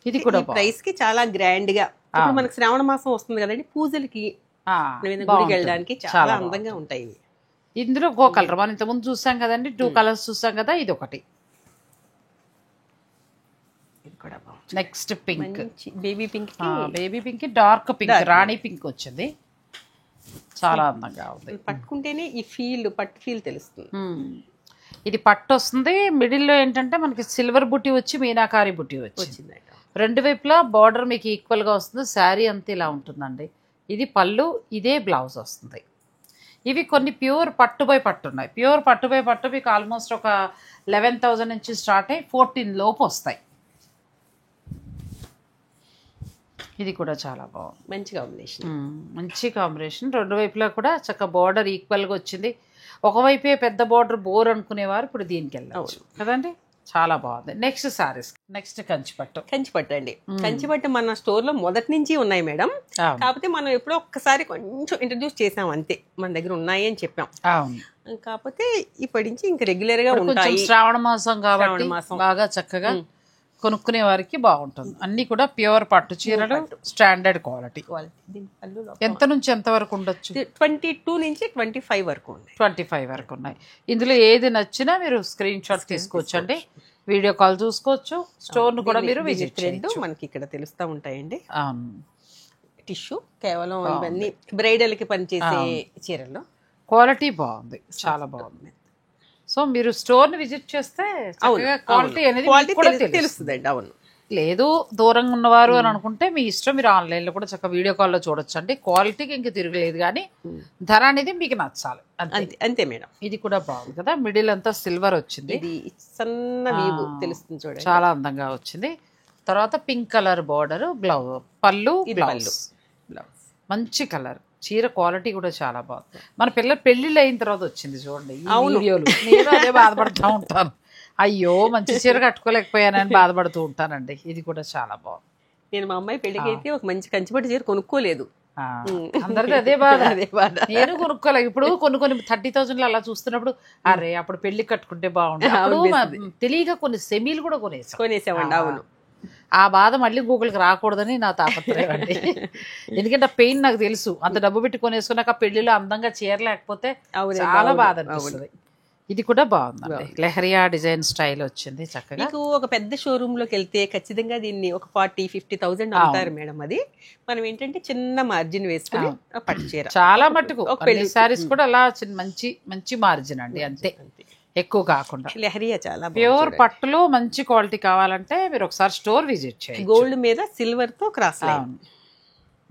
ఇది కూడా ప్రైస్ కి చాలా గ్రాండ్ గా. ఇప్పుడు మనకి శ్రావణ మాసం వస్తుంది కదండి, పూజలకి గుడికి వెళ్ళడానికి చాలా అందంగా ఉంటాయి. ఇందులో ఇంకో కలర్ మనం ఇంతకుముందు చూసాం కదండి, 2 కలర్స్ చూసాం కదా, ఇది ఒకటి. ఇది కూడా బాగుంది. Next pink, baby pink, baby pink, dark pink, రాణి పింక్ వచ్చింది, చాలా అందంగా ఉంది. పట్టుకుంటేనే ఈ ఫీల్, పట్టు ఫీల్ తెలుస్తుంది. ఇది పట్టు వస్తుంది. మిడిల్లో ఏంటంటే మనకి సిల్వర్ బుట్టి వచ్చి మీనాకారి బుట్టి వచ్చింది. రెండు వైపులా బార్డర్ మీకు ఈక్వల్గా వస్తుంది. శారీ అంతా ఇలా ఉంటుందండి. ఇది పళ్ళు, ఇదే బ్లౌజ్ వస్తుంది. ఇవి కొన్ని ప్యూర్ పట్టు బై పట్టు ఉన్నాయి. ప్యూర్ పట్టు బై పట్టు మీకు ఆల్మోస్ట్ ఒక 11,000 నుంచి స్టార్ట్ అయ్యి 14 లోపు వస్తాయి. ఇది కూడా చాలా బాగుంది, మంచి కాంబినేషన్. మంచి కాంబినేషన్. రెండు వైపులా కూడా చక్కగా బార్డర్ ఈక్వల్గా వచ్చింది. ఒకవైపే పెద్ద బార్డర్ బోర్ అనుకునేవారు ఇప్పుడు దీనికి వెళ్ళవచ్చు కదండి, చాలా బాగుంది. నెక్స్ట్ సారీస్, నెక్స్ట్ కంచిపట్టు. కంచిపట్టు అండి. కంచిపట్టు మన స్టోర్ లో మొదటి నుంచి ఉన్నాయి మేడం. కాకపోతే మనం ఎప్పుడో ఒక్కసారి కొంచెం ఇంట్రడ్యూస్ చేసాం అంతే, మన దగ్గర ఉన్నాయి అని చెప్పాం. కాకపోతే ఇప్పటి నుంచి ఇంకా రెగ్యులర్ గా ఉంటాయి. శ్రావణ మాసం కాబట్టి బాగా చక్కగా కొనుక్కునే వారికి బాగుంటుంది. అన్ని కూడా ప్యూర్ పట్టు చీరలు, స్టాండర్డ్ క్వాలిటీ. ఎంత నుంచి ఎంత వరకు ఉండొచ్చు? 22 నుంచి 25 వరకు ఉన్నాయి. 25 వరకు ఉన్నాయి. ఇందులో ఏది నచ్చినా మీరు స్క్రీన్ షాట్ తీసుకోవచ్చండి, వీడియో కాల్ చూసుకోవచ్చు. స్టోర్ ను కూడా మీరు విజిట్ చేయొచ్చు. మనకి ఇక్కడ తెలుస్తూ ఉంటాయండి. అవును, టిష్యూ కేవలం ఇవన్నీ బ్రైడల్ కి పనిచేసే చీరలు. క్వాలిటీ బాగుంది, చాలా బాగుంది. సో మీరు స్టోర్ ని విజిట్ చేస్తే క్వాలిటీ అనేది తెలుస్తుందండి. అవును, లేదు దూరంగా ఉన్నవారు అని అనుకుంటే మీ ఇష్టం, మీరు ఆన్లైన్ లో కూడా చక్కగా వీడియో కాల్ లో చూడొచ్చు అండి. క్వాలిటీకి ఇంక తిరగలేదు, కానీ ధర అనేది మీకు నచ్చాలి అంతే మేడం. ఇది కూడా బాగుంది కదా, మిడిల్ అంతా సిల్వర్ వచ్చింది, ఇది సన్న వీవు తెలుస్తుంది చూడండి, చాలా అందంగా వచ్చింది. తర్వాత పింక్ కలర్ బార్డర్, బ్లౌజ్, పళ్ళు, బ్లౌజ్ మంచి కలర్. చీర క్వాలిటీ కూడా చాలా బాగుంది. మన పిల్లలు పెళ్లిళ్ళు అయిన తర్వాత వచ్చింది చూడండి ఈ వీడియోలు. నేను అదే బాధపడుతూ ఉంటాను, అయ్యో మంచి చీర కట్టుకోలేకపోయానని బాధపడుతూ ఉంటానండి. ఇది కూడా చాలా బాగుంది. నేను మా అమ్మాయి పెళ్లికి అయితే ఒక మంచి కంచిపట్టు చీర కొనుక్కోలేదు. అందరిది అదే బాధ, నేను కొనుక్కోలేదు. ఇప్పుడు కొన్ని 30,000 అలా చూస్తున్నప్పుడు అరే అప్పుడు పెళ్లి కట్టుకుంటే బాగుంటుంది, తెలియక కొన్ని సెమీలు కూడా కొనేసామండి. అవును, ఆ బాధ మళ్ళీ గూగుల్కి రాకూడదని నా తాపత్రయం అండి. ఎందుకంటే ఆ పెయిన్ నాకు తెలుసు. అంత డబ్బు పెట్టి కొనేసుకున్నాక పెళ్లిలో అందంగా చేరలేకపోతే చాలా బాధ అనిపిస్తుంది. ఇది కూడా బాగుందండి, లెహరియా డిజైన్ స్టైల్ వచ్చింది చక్కగా. మీకు ఒక పెద్ద షోరూమ్ లోకి వెళ్తే ఖచ్చితంగా దీన్ని ఒక 40-50,000 అమ్ముతారు మేడం. అది మనం ఏంటంటే చిన్న మార్జిన్ వేసుకుని పట్టు చీర చాలా మట్టుకు సారీస్ కూడా అలా మంచి మంచి మార్జిన్ అండి, అంతే, ఎక్కువ కాకుండా. లెహరియా చాలా ప్యూర్ పట్టులో మంచి క్వాలిటీ కావాలంటే మీరు ఒకసారి స్టోర్ విజిట్ చేయండి. గోల్డ్ మీద సిల్వర్ తో క్రాస్ లైన్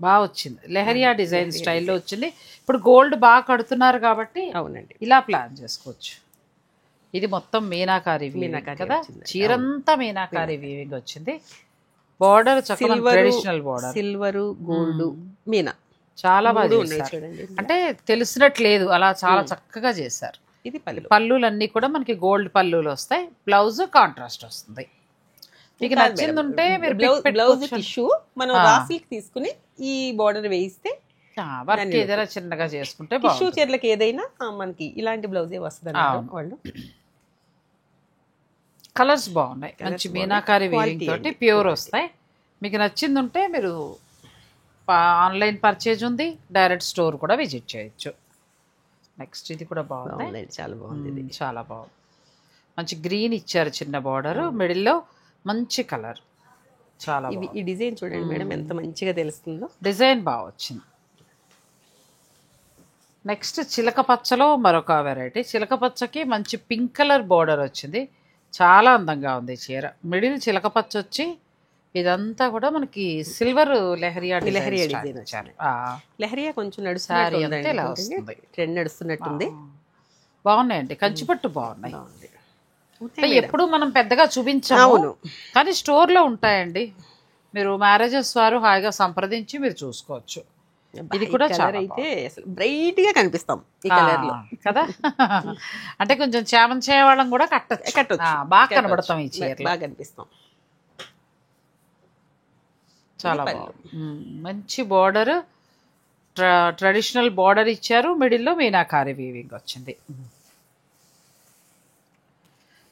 బాగా వచ్చింది, లెహరియా డిజైన్ స్టైల్లో వచ్చింది. ఇప్పుడు గోల్డ్ బాగా కడుతున్నారు కాబట్టి అవునండి ఇలా ప్లాన్ చేసుకోవచ్చు. ఇది మొత్తం మీనాకారి కదా, చీరంతా మీనాకారి వీవింగ్ వచ్చింది. బార్డర్ చక్కగా traditional border, silver, gold, Meena చాలా బాగా అంటే తెలిసినట్లేదు, అలా చాలా చక్కగా చేశారు. ఇది పళ్ళులన్నీ కూడా మనకి గోల్డ్ పళ్ళులు వస్తాయి. బ్లౌజ్ కాంట్రాస్ట్ వస్తుంది. మీకు నచ్చింది ఉంటే మీరు బ్లౌజ్ టిష్యూ మనం రాసిల్క్ తీసుకుని ఈ బార్డర్ వేయిస్తే వర్క్ ఏదైనా చిన్నగా చేసుకుంటే టిష్యూ చీరలకు ఏదైనా మనకి ఇలాంటి బ్లౌజే వస్తుంది వాళ్ళు. కలర్స్ బాగున్నాయి, మంచి మీనాకారి వీవింగ్ తోటి ప్యూర్ వస్తాయి. మీకు నచ్చింది ఉంటే మీరు ఆన్లైన్ పర్చేజ్ ఉంది, డైరెక్ట్ స్టోర్ కూడా విజిట్ చేయొచ్చు. నెక్స్ట్ ఇది కూడా బాగుంది, చాలా బాగుంది, ఇది చాలా బాగుంది. మంచి గ్రీన్ ఇచ్చారు చిన్న బార్డర్, మిడిల్లో మంచి కలర్, చాలా ఈ డిజైన్ చూడండి మేడం ఎంత మంచిగా తెలుస్తుందో. డిజైన్ బాగా వచ్చింది. నెక్స్ట్ చిలక పచ్చలో మరొక వెరైటీ. చిలక పచ్చకి మంచి పింక్ కలర్ బార్డర్ వచ్చింది, చాలా అందంగా ఉంది చీర. మిడిల్ చిలక పచ్చ వచ్చి ఇదంతా కూడా మనకి సిల్వర్ లెహరియా డిజైన్ వచ్చారు. లెహరియా కొంచెం ట్రెండ్ నడుస్తున్నట్టుంది. బాగున్నాయండి, కంచిపట్టు బాగున్నాయి. ఎప్పుడు మనం పెద్దగా చూపించాము కానీ స్టోర్ లో ఉంటాయండి. మీరు మ్యారేజెస్ వారు హాయిగా సంప్రదించి మీరు చూసుకోవచ్చు. ఇది కూడా కలర్ చాలా అయితే అసలు బ్రైట్ గా కనిపిస్తాం ఈ కలర్ లో కదా. అంటే కొంచెం చేమం చేయవాళ్ళం కూడా కట్టచ్చు. బాగా కనబడతాం ఈ చీరలో, బాగా కనిపిస్తాం. చాలా బాగుంది. మంచి బార్డర్, ట్రెడిషనల్ బార్డర్ ఇచ్చారు, మిడిల్లో మీనాకారి వీవింగ్ వచ్చింది.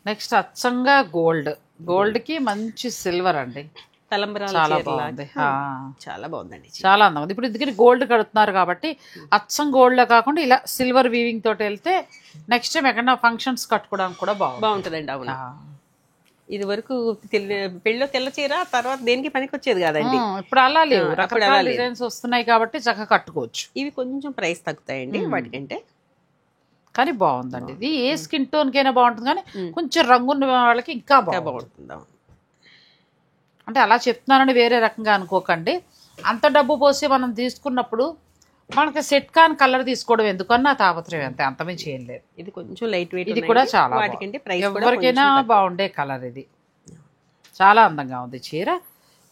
నెక్స్ట్ అచ్చంగా గోల్డ్ కి మంచి సిల్వర్ అండి, తలంబరాల చాలా చీరలా. బాగుంది. చాలా బాగుందండి, చాలా అందంగా ఉంది. ఇప్పుడు ఎందుకని గోల్డ్ కడుతున్నారు కాబట్టి అచ్చం గోల్డ్ కాకుండా ఇలా సిల్వర్ వీవింగ్ తోటి వెళ్తే నెక్స్ట్ టైం ఎక్కడన్నా ఫంక్షన్స్ కట్టుకోవడానికి కూడా బాగుంటుందండి. అవును, ఇది వరకు పెళ్ళిలో తెల్ల చీర, తర్వాత దేనికి పనికి వచ్చేది కాదండి. ఇప్పుడు అలా లేవు, రకరకాల డిజైన్స్ వస్తున్నాయి కాబట్టి చక్కగా కట్టుకోవచ్చు. ఇవి కొంచెం ప్రైస్ తగ్గుతాయండి వాటికంటే, కానీ బాగుందండి. ఇది ఏ స్కిన్ టోన్ కైనా బాగుంటుంది, కానీ కొంచెం రంగున్న వాళ్ళకి ఇంకా బాగుంటుంది. అంటే అలా చెప్తున్నానని వేరే రకంగా అనుకోకండి. అంత డబ్బు పోసి మనం తీసుకున్నప్పుడు మనకి సెట్ కాని కలర్ తీసుకోవడం ఎందుకన్నా తాపత్రయం, అంతే, అంతమించి ఏం లేదు. ఇది కొంచెం లైట్ వెయిట్, ఇది కూడా చాలా వాటికంటే ప్రైస్ ఎవరికైనా బాగుండే కలర్. ఇది చాలా అందంగా ఉంది చీర.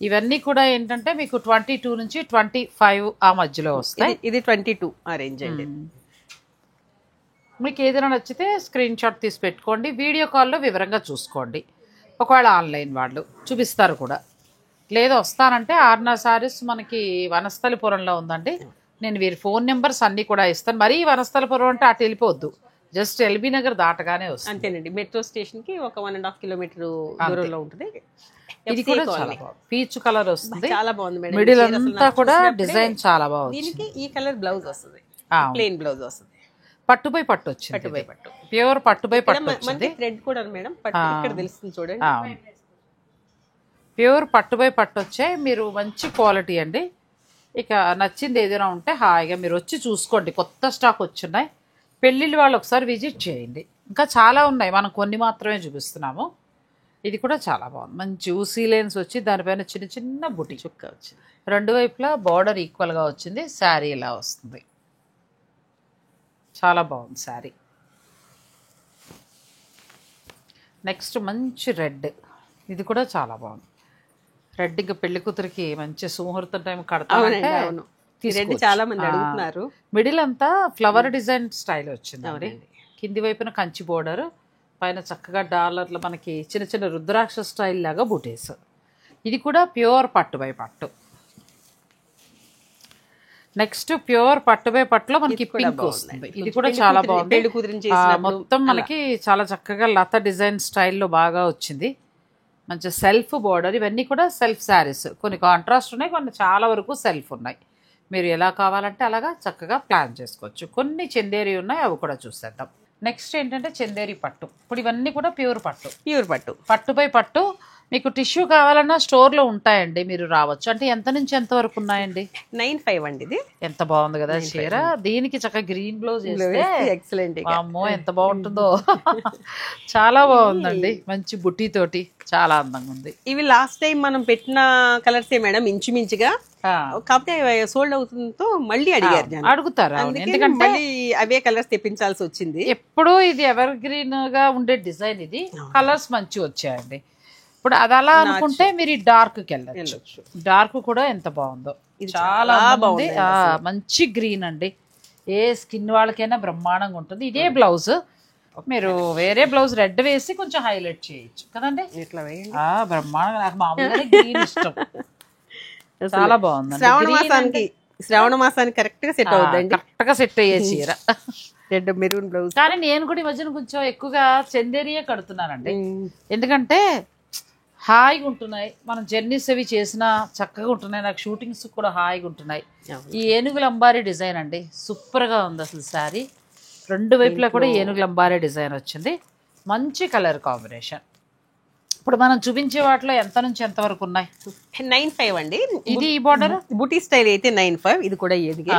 ఇవన్నీ కూడా ఏంటంటే మీకు 22 నుంచి 25 ఆ మధ్యలో వస్తాయి. ఇది 22 ఆ రేంజ్ అండి. మీకు ఏదైనా నచ్చితే స్క్రీన్ షాట్ తీసి పెట్టుకోండి, వీడియో కాల్లో వివరంగా చూసుకోండి. ఒకవేళ ఆన్లైన్ వాళ్ళు చూపిస్తారు కూడా, లేదా వస్తానంటే ఆర్నా సారీస్ మనకి వనస్థలిపురంలో ఉందండి. నేను వీరి ఫోన్ నెంబర్స్ అన్నీ కూడా ఇస్తాను. మరీ వనస్థలిపురం అంటే అటు వెళ్ళిపోవద్దు, జస్ట్ ఎల్బీ నగర్ దాటగానే వస్తుంది. అంతేనండి, మెట్రో స్టేషన్ కి ఒక 1.5 కిలోమీటర్ దూరంలో ఉంటుంది. ఇది కూడా చాలా బాగుంది, పీచ్ కలర్ వస్తుంది, చాలా బాగుంది మేడం. మిడిల్ అంతా కూడా డిజైన్ చాలా బాగుంది. దీనికి ఈ కలర్ బ్లౌజ్ వస్తుంది, ప్లెయిన్ బ్లౌజ్ వస్తుంది. పట్టుపై పట్టు వచ్చింది, ప్యూర్ పట్టుపై పట్టు వచ్చింది. థ్రెడ్ కూడా మేడం పట్టు ఇక్కడ తెలుస్తుంది చూడండి. ప్యూర్ పట్టుపై పట్టు వచ్చాయి. మీరు మంచి క్వాలిటీ అండి. ఇక నచ్చింది ఏదైనా ఉంటే హాయిగా మీరు వచ్చి చూసుకోండి. కొత్త స్టాక్ వచ్చినాయి. పెళ్ళిళ్ళు వాళ్ళు ఒకసారి విజిట్ చేయండి. ఇంకా చాలా ఉన్నాయి, మనం కొన్ని మాత్రమే చూపిస్తున్నాము. ఇది కూడా చాలా బాగుంది, మంచి ఊసీ లైన్స్ వచ్చి దానిపైన చిన్న చిన్న బుటీ చుక్క వచ్చింది. రెండు వైపులా బార్డర్ ఈక్వల్గా వచ్చింది. శారీ ఇలా వస్తుంది, చాలా బాగుంది శారీ. నెక్స్ట్ మంచి రెడ్, ఇది కూడా చాలా బాగుంది. రెడ్ ఇంకా పెళ్లి కూతురికి మంచి సుముహూర్తం టైం కడతామంటే చాలా మంది అడుగుతున్నారు. మిడిల్ అంతా ఫ్లవర్ డిజైన్ స్టైల్ వచ్చింది. కింది వైపున కంచి బోర్డర్, పైన చక్కగా డాలర్లు మనకి చిన్న చిన్న రుద్రాక్ష స్టైల్ లాగా బుటీస్. ఇది కూడా ప్యూర్ పట్టు బై పట్టు. నెక్స్ట్ ప్యూర్ పట్టు బై పట్టులో మనకి పింక్ వస్తుంది. ఇది కూడా చాలా బాగుంది. మొత్తం మనకి చాలా చక్కగా లత డిజైన్ స్టైల్లో బాగా వచ్చింది. మంచి సెల్ఫ్ బోర్డర్. ఇవన్నీ కూడా సెల్ఫ్ శారీస్, కొన్ని కాంట్రాస్ట్ ఉన్నాయి, కొన్ని చాలా వరకు సెల్ఫ్ ఉన్నాయి. మీరు ఎలా కావాలంటే అలాగా చక్కగా ప్లాన్ చేసుకోవచ్చు. కొన్ని చందేరి ఉన్నాయి, అవి కూడా చూసేద్దాం. నెక్స్ట్ ఏంటంటే చందేరి పట్టు. ఇప్పుడు ఇవన్నీ కూడా ప్యూర్ పట్టు, పట్టుపై పట్టు. మీకు టిష్యూ కావాలన్నా స్టోర్లో ఉంటాయండి, మీరు రావచ్చు. అంటే ఎంత నుంచి ఎంత వరకు ఉన్నాయండి? 95 అండి. ఇది ఎంత బాగుంది కదా చీర. దీనికి చక్కగా గ్రీన్ బ్లౌజ్ ఎక్సలెంట్. అమ్మో ఎంత బాగుంటుందో. చాలా బాగుందండి, మంచి బుట్టి తోటి చాలా అందంగా ఉంది. ఇవి లాస్ట్ టైం మనం పెట్టిన కలర్సే మేడం, ఇంచుమించుగా. కాకపోతే సోల్డ్ అవుతుందో మళ్ళీ అడుగుతారు, ఎందుకంటే మళ్ళీ అవే కలర్స్ తెప్పించాల్సి వచ్చింది. ఎప్పుడు ఇది ఎవర్ గ్రీన్ గా ఉండే డిజైన్, ఇది కలర్స్ మంచి వచ్చాయండి. ఇప్పుడు అది అలా అనుకుంటే మీరు డార్క్కి వెళ్ళచ్చు. డార్క్ కూడా ఎంత బాగుందో, చాలా బాగుంది. మంచి గ్రీన్ అండి, ఏ స్కిన్ వాళ్ళకైనా బ్రహ్మాండంగా ఉంటుంది. ఇదే బ్లౌజ్ మీరు వేరే బ్లౌజ్ రెడ్ వేసి కొంచెం హైలైట్ చేయొచ్చు కదండి. ఇట్లా బ్రహ్మాండంగా, నాకు మామూలుగా గ్రీన్ ఇష్టం. చాలా బాగుంది. శ్రావణ మాసానికి కరెక్ట్ గా సెట్ అవుతుంది, కరెక్ట్ గా సెట్ అయ్యే చీర. Red maroon blouse. కానీ నేను కూడా ఈ మధ్యన కొంచెం ఎక్కువగా చందేరియే కడుతున్నానండి, ఎందుకంటే హాయిగా ఉంటున్నాయి. మనం జర్నీస్ అవి చేసినా చక్కగా ఉంటున్నాయి. నాకు షూటింగ్స్ కూడా హాయిగా ఉంటున్నాయి. ఈ ఏనుగుల అంబారీ డిజైన్ అండి, సూపర్గా ఉంది అసలు శారీ. రెండు వైపులా కూడా ఏనుగుల అంబారీ డిజైన్ వచ్చింది. మంచి కలర్ కాంబినేషన్. ఇప్పుడు మనం చూపించే వాటిలో ఎంత నుంచి ఎంత వరకు ఉన్నాయి? 95 అండి. ఇది ఈ బార్డర్ బూటీ స్టైల్ అయితే 95. ఇది కూడా ఏదిగా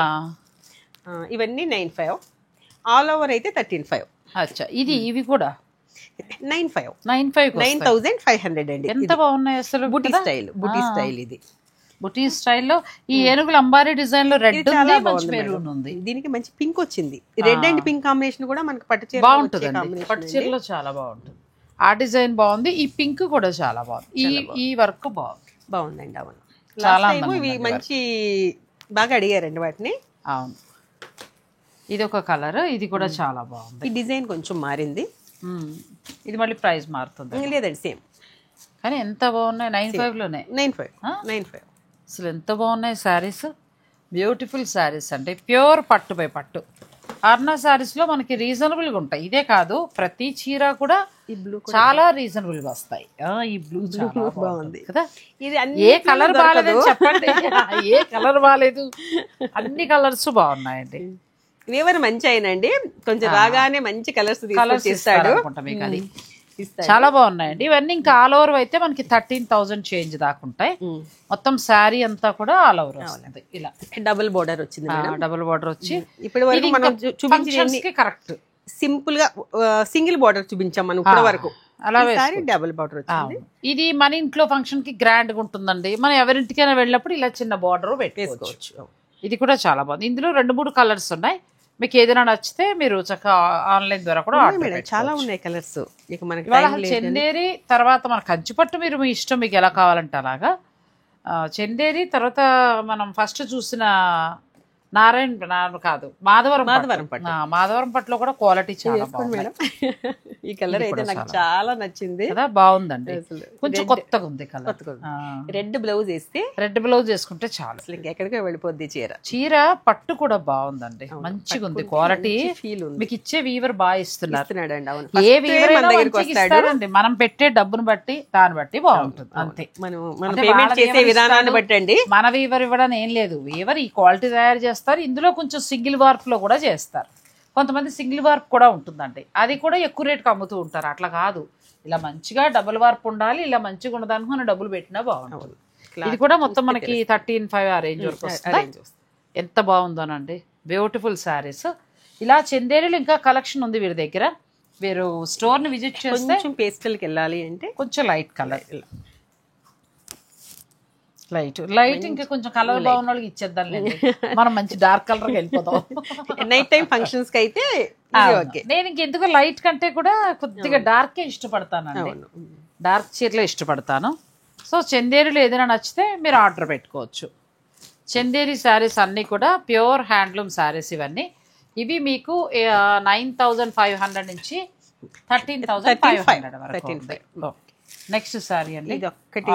ఇవన్నీ 95. ఆల్ ఓవర్ అయితే 135. అచ్చా, ఇది ఇవి కూడా 95. 95,500 అండి. ఎంత బాగున్నాయి అసలు. బూటీ స్టైల్ ఇది. బుటీ స్టైల్లో ఈ ఏనుగుల అంబారీ డిజైన్ లో రెడ్ ఉంది, మంచి మెరూన్ ఉంది. దీనికి మంచి పింక్ వచ్చింది. రెడ్ అండ్ పింక్ కాంబినేషన్ కూడా మనకి పట్టు చీర బాగుంటుంది. పట్టు చీరలో చాలా బాగుంటుంది. ఆ డిజైన్ బాగుంది, ఈ పింక్ కూడా చాలా బాగుంది, ఈ వర్క్ బాగుంది. బాగుందండి. అవును, చాలా లాస్ట్ టైం ఇవి మంచి బాగా అడిగారండి వాటిని. అవును, ఇది ఒక కలర్, ఇది కూడా చాలా బాగుంది. ఈ డిజైన్ కొంచెం మారింది. ఇది మళ్ళీ ప్రైస్ మారుతుంది లేదండి సేమ్, కానీ ఎంత బాగున్నాయి. 95లోనే 95. అసలు ఎంత బాగున్నాయి శారీస్. బ్యూటిఫుల్ శారీస్ అంటే ప్యూర్ పట్టు బై పట్టు. అర్నా శారీస్లో మనకి రీజనబుల్గా ఉంటాయి. ఇదే కాదు, ప్రతి చీర కూడా ఈ బ్లూ చాలా రీజనబుల్గా వస్తాయి. ఈ బ్లూ బాగుంది కదా. ఇది ఏ కలర్ బాగాలేదని చెప్పండి, ఏ కలర్ బాగాలేదు, అన్ని కలర్స్ బాగున్నాయండి. వేవర్ మంచి అయినండి, కొంచెం రాగానే మంచి కలర్స్ కలర్స్ ఇస్తాడు. మీకు అది చాలా బాగున్నాయండి. ఇవన్నీ ఇంకా ఆల్ ఓవర్ అయితే మనకి 13,000 చేంజ్ దాకా ఉంటాయి. మొత్తం శారీ అంతా కూడా ఆల్ ఓవర్ వస్తుంది. ఇలా డబుల్ బోర్డర్ వచ్చింది, డబుల్ బార్డర్ వచ్చి ఇప్పటి వరకు మనం చూపించింది కరెక్ట్ సింపుల్ గా సింగిల్ బోర్డర్ చూపించాం మనం ఇప్పటి వరకు. అలా డబుల్ బోర్డర్ వచ్చింది. ఇది మన ఇంట్లో ఫంక్షన్ కి గ్రాండ్ గా ఉంటుందండి. మనం ఎవరింటికైనా వెళ్ళినప్పుడు ఇలా చిన్న బార్డర్ పెట్టుకోవచ్చు. ఇది కూడా చాలా బాగుంది. ఇందులో 2-3 కలర్స్ ఉన్నాయి. మీకు ఏదైనా నచ్చితే మీరు చక్కగా ఆన్లైన్ ద్వారా కూడా చాలా ఉన్నాయి కలర్స్. ఇక మనకి చందేరి తర్వాత మన కంచిపట్టు మీరు మీ ఇష్టం, మీకు ఎలా కావాలంటే అలాగా. చందేరి తర్వాత మనం ఫస్ట్ చూసిన మాధవరం పట్టులో కూడా క్వాలిటీ చాలా బాగుంది. ఈ కలర్ అయితే నాకు చాలా నచ్చింది కదా, బాగుందండి. కొంచెం కొత్తగా ఉంది కలర్. రెడ్ బ్లౌజ్ వేస్తే, రెడ్ బ్లౌజ్ వేసుకుంటే చాలు, అసలు ఎక్కడికో వెళ్ళిపోద్ది చీర. పట్టు కూడా బాగుందండి, మంచిగా ఉంది క్వాలిటీ. మీకు ఇచ్చే వీవర్ బాగా ఇస్తున్నారు. ఏ వీవర్ ఇస్తారండి, మనం పెట్టే డబ్బును బట్టి దాన్ని బట్టి బాగుంటుంది అంతే. విధానాన్ని బట్టి అండి, మన వీవర్ ఇవ్వడం ఏం లేదు. వీవర్ ఈ క్వాలిటీ తయారు చేస్తారు. ఇందులో కొంచెం సింగిల్ వార్ప్ లో కూడా చేస్తారు. కొంతమంది సింగిల్ వార్ప్ కూడా ఉంటుందండి, అది కూడా ఎక్కువ రేటుకి అమ్ముతూ ఉంటారు. అట్లా కాదు, ఇలా మంచిగా డబుల్ వార్ప్ ఉండాలి. ఇలా మంచిగా ఉండదానికి మనం డబ్బులు పెట్టినా బాగుంటుంది. ఇది కూడా మొత్తం మనకి 13,500 ఆ రేంజ్ వరకు వస్తుంది. ఎంత బాగుందోనండి, బ్యూటిఫుల్ శారీస్. ఇలా చందేరిలో ఇంకా కలెక్షన్ ఉంది వీరి దగ్గర. మీరు స్టోర్ ని విజిట్ చేస్తే కొంచెం పేస్టల్కి వెళ్ళాలి అంటే కొంచెం లైట్ కలర్, లైట్ ఇంకా కొంచెం కలర్ బాగున్న వాళ్ళకి ఇచ్చేద్దాం, మనం మంచి డార్క్ కలర్ వెళ్ళిపోతాం. నైట్ టైం ఫంక్షన్స్ కి అయితే నేను ఇంకెందుకు లైట్ కంటే కూడా కొద్దిగా డార్కే ఇష్టపడతానండి. డార్క్ చీరలే ఇష్టపడతాను. సో చందేరిలో ఏదైనా నచ్చితే మీరు ఆర్డర్ పెట్టుకోవచ్చు. చందేరి శారీస్ అన్నీ కూడా ప్యూర్ హ్యాండ్లూమ్ శారీస్. ఇవి మీకు 9,500 నుంచి 13,500 వరకు. నెక్స్ట్ సారీ అండి,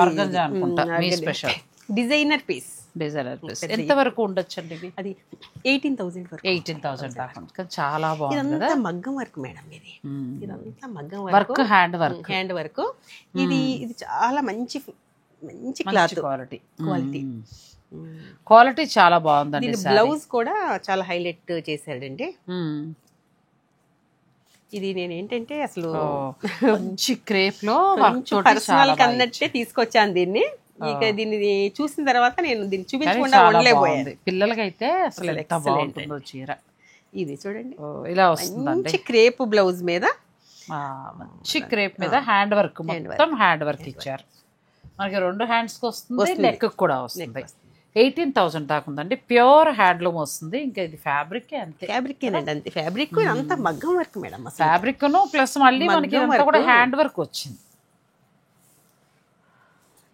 ఆర్గంజా అనుకుంటా మీ స్పెషల్ డిజైనర్ పీస్. ఎంత వరకు ఉండొచ్చు అండి ఇది? అది 18,000 వరకు. 18,000 దాకా. చాలా బాగుంది కదా. మగ్గం వర్క్ మేడం ఇది. ఇదంతా మగ్గం వర్క్, హ్యాండ్ వర్క్. ఇది చాలా మంచి క్లాత్ క్వాలిటీ చాలా బాగుందండి. బ్లౌజ్ కూడా చాలా హైలైట్ చేశాడండి. ఇది నేను ఏంటంటే అసలు మంచి క్రేప్ లో పర్సనల్ కన్నట్టే తీసుకొచ్చాను దీన్ని. ఇక దీన్ని చూసిన తర్వాత నేను దీన్ని చూపించకుండా ఉండలేకపోయాను. పిల్లలకైతే అసలు ఎంత బాగుంటుందో చీర. ఇది చూడండి, ఇలా వస్తుంది క్రేప్ బ్లౌజ్ మీద, మంచి క్రేప్ మీద హ్యాండ్ వర్క్, మొత్తం హ్యాండ్ వర్క్ ఇచ్చారు. మనకి 2 హ్యాండ్స్ కి వస్తుంది, నెక్ కూడా వస్తుంది. 18,000 దాకా ఉందండి. ప్యూర్ హ్యాండ్లూమ్ వస్తుంది. ఇంకా ఇది ఫ్యాబ్రిక్ అంతే, అంతే ఫ్యాబ్రిక్ అంతా మగ్గం వర్క్ మేడం. ఫ్యాబ్రిక్ ప్లస్ మళ్ళీ మనకి ఇదంతా కూడా హ్యాండ్ వర్క్ వచ్చింది.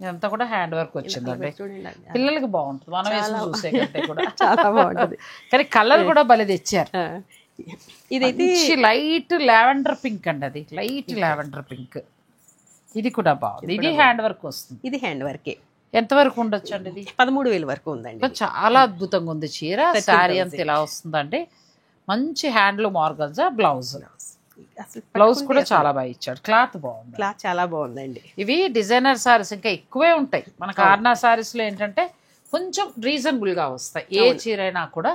ఇదంతా కూడా హ్యాండ్ వర్క్ వచ్చిందండి. పిల్లలకి బాగుంటుంది, మనం వేసి చూసే కంటే కూడా చాలా బాగుంటుంది. కానీ కలర్ కూడా భలే తెచ్చారు. ఇదైతే లైట్ లావెండర్ పింక్ అండి, అది లైట్ లావెండర్ పింక్. ఇది కూడా బాగుంది. ఇది హ్యాండ్ వర్క్ వస్తుంది. ఇది హ్యాండ్ వర్కే. ఎంత వరకు ఉండొచ్చు అండి? ఇది 13,000 వరకు ఉందండి. చాలా అద్భుతంగా ఉంది చీర. శారీ అంతా ఇలా వస్తుందండి. మంచి హ్యాండ్లూమ్ ఆర్గంజా బ్లౌజ్. బ్లౌజ్ కూడా చాలా బాగా ఇచ్చాడు. క్లాత్ బాగుంది, క్లాత్ చాలా బాగుందండి. ఇవి డిజైనర్ సారీస్ ఇంకా ఎక్కువే ఉంటాయి మనకు. ఆర్నా సారీస్ లో ఏంటంటే కొంచెం రీజనబుల్ గా వస్తాయి. ఏ చీర అయినా కూడా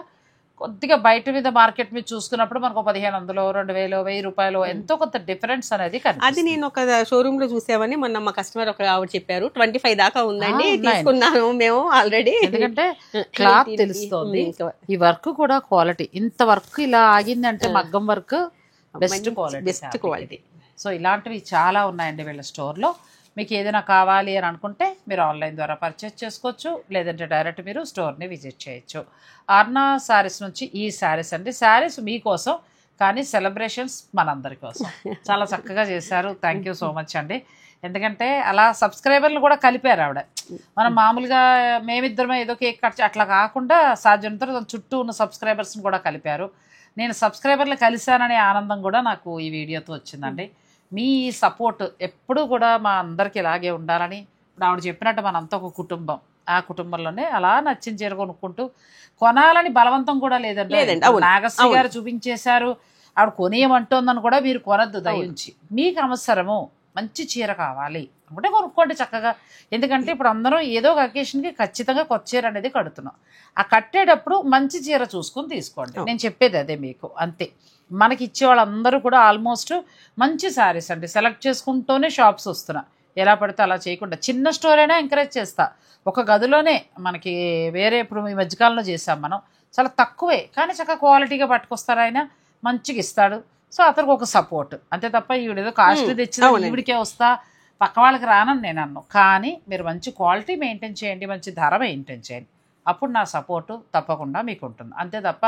కొద్దిగా బయట మీద మార్కెట్ మీద చూసుకున్నప్పుడు మనకు 1,500, 2,000, 1,000 రూపాయలు ఎంతో కొంత డిఫరెన్స్ అనేది. అది నేను ఒక షోరూమ్ లో చూసామని మొన్న మా కస్టమర్ ఒక ఆవిడ చెప్పారు 25 దాకా ఉందండి, తీసుకున్నాను మేము ఆల్రెడీ. ఎందుకంటే క్లాత్ తెలుస్తుంది, ఈ వర్క్ కూడా క్వాలిటీ. ఇంత వర్క్ ఇలా ఆగిందంటే మగ్గం వర్క్ బెస్ట్ క్వాలిటీ. సో ఇలాంటివి చాలా ఉన్నాయండి వీళ్ళ స్టోర్లో. మీకు ఏదైనా కావాలి అని అనుకుంటే మీరు ఆన్లైన్ ద్వారా పర్చేస్ చేసుకోవచ్చు, లేదంటే డైరెక్ట్ మీరు స్టోర్ని విజిట్ చేయొచ్చు. ఆర్నా శారీస్ నుంచి ఈ శారీస్ అండి. శారీస్ మీకోసం, కానీ సెలబ్రేషన్స్ మనందరి కోసం. చాలా చక్కగా చేశారు. థ్యాంక్ యూ సో మచ్ అండి. ఎందుకంటే అలా సబ్స్క్రైబర్లు కూడా కలిపారు ఆవిడ. మనం మామూలుగా మేమిద్దరమే ఏదో కేక్ కట్ అట్లా కాకుండా సాధ్యమైనంత చుట్టూ ఉన్న సబ్స్క్రైబర్స్ని కూడా కలిపారు. నేను సబ్స్క్రైబర్లు కలిశాననే ఆనందం కూడా నాకు ఈ వీడియోతో వచ్చిందండి. మీ సపోర్ట్ ఎప్పుడూ కూడా మా అందరికి ఇలాగే ఉండాలని, ఇప్పుడు ఆవిడ చెప్పినట్టు మనంతా ఒక కుటుంబం, ఆ కుటుంబంలోనే అలా నచ్చిన చీర కొనుక్కుంటూ కొనాలని బలవంతం కూడా లేదండి. నాగశ్రీ గారు చూపించేశారు, ఆవిడ కొనేయమంటోందని కూడా మీరు కొనద్దు దయించి. మీకు అవసరము మంచి చీర కావాలి అంటే కొనుక్కోండి చక్కగా. ఎందుకంటే ఇప్పుడు అందరం ఏదో ఒక అకేషన్కి ఖచ్చితంగా కొత్త చీర అనేది కడుతున్నాం. ఆ కట్టేటప్పుడు మంచి చీర చూసుకొని తీసుకోండి. నేను చెప్పేది అదే మీకు, అంతే. మనకి ఇచ్చే వాళ్ళందరూ కూడా ఆల్మోస్ట్ మంచి శారీస్ అండి సెలెక్ట్ చేసుకుంటూనే షాప్స్ వస్తున్నా. ఎలా పడితే అలా చేయకుండా చిన్న స్టోర్ అయినా ఎంకరేజ్ చేస్తా. ఒక గదిలోనే మనకి వేరే ఇప్పుడు ఈ మధ్యకాలంలో చేసాం మనం, చాలా తక్కువే కానీ చక్కగా క్వాలిటీగా పట్టుకొస్తారు, ఆయన మంచిగా ఇస్తాడు. సో అతనికి ఒక సపోర్ట్ అంతే తప్ప ఈవిడేదో కాస్ట్లీ తెచ్చిన ఈవిడికే వస్తా పక్క వాళ్ళకి రానని నేను అన్నాను. కానీ మీరు మంచి క్వాలిటీ మెయింటైన్ చేయండి, మంచి ధర మెయింటైన్ చేయండి, అప్పుడు నా సపోర్టు తప్పకుండా మీకు ఉంటుంది. అంతే తప్ప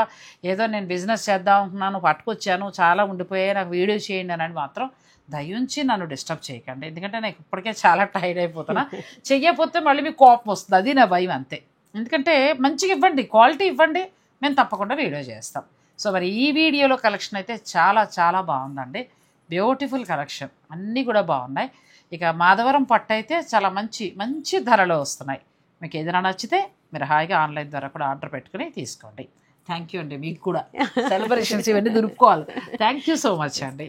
ఏదో నేను బిజినెస్ చేద్దాం అనుకున్నాను, పట్టుకొచ్చాను, చాలా ఉండిపోయాయి, నాకు వీడియో చేయండి అని మాత్రం దయించి నన్ను డిస్టర్బ్ చేయకండి. ఎందుకంటే నాకు ఇప్పటికే చాలా టైర్డ్ అయిపోతున్నా. చెయ్యకపోతే మళ్ళీ మీకు కోపం వస్తుంది, అది నా భయం అంతే. ఎందుకంటే మంచిగా ఇవ్వండి, క్వాలిటీ ఇవ్వండి, మేము తప్పకుండా వీడియో చేస్తాం. సో మరి ఈ వీడియోలో కలెక్షన్ అయితే చాలా చాలా బాగుందండి, బ్యూటిఫుల్ కలెక్షన్, అన్నీ కూడా బాగున్నాయి. ఇక మాధవరం పట్టు అయితే చాలా మంచి మంచి ధరలో వస్తున్నాయి. మీకు ఏదైనా నచ్చితే మీరు హాయిగా ఆన్లైన్ ద్వారా కూడా ఆర్డర్ పెట్టుకుని తీసుకోండి. థ్యాంక్ యూ అండి, మీకు కూడా సెలబ్రేషన్స్ ఇవన్నీ దొరుకుకోవాలి. థ్యాంక్ యూ సో మచ్ అండి.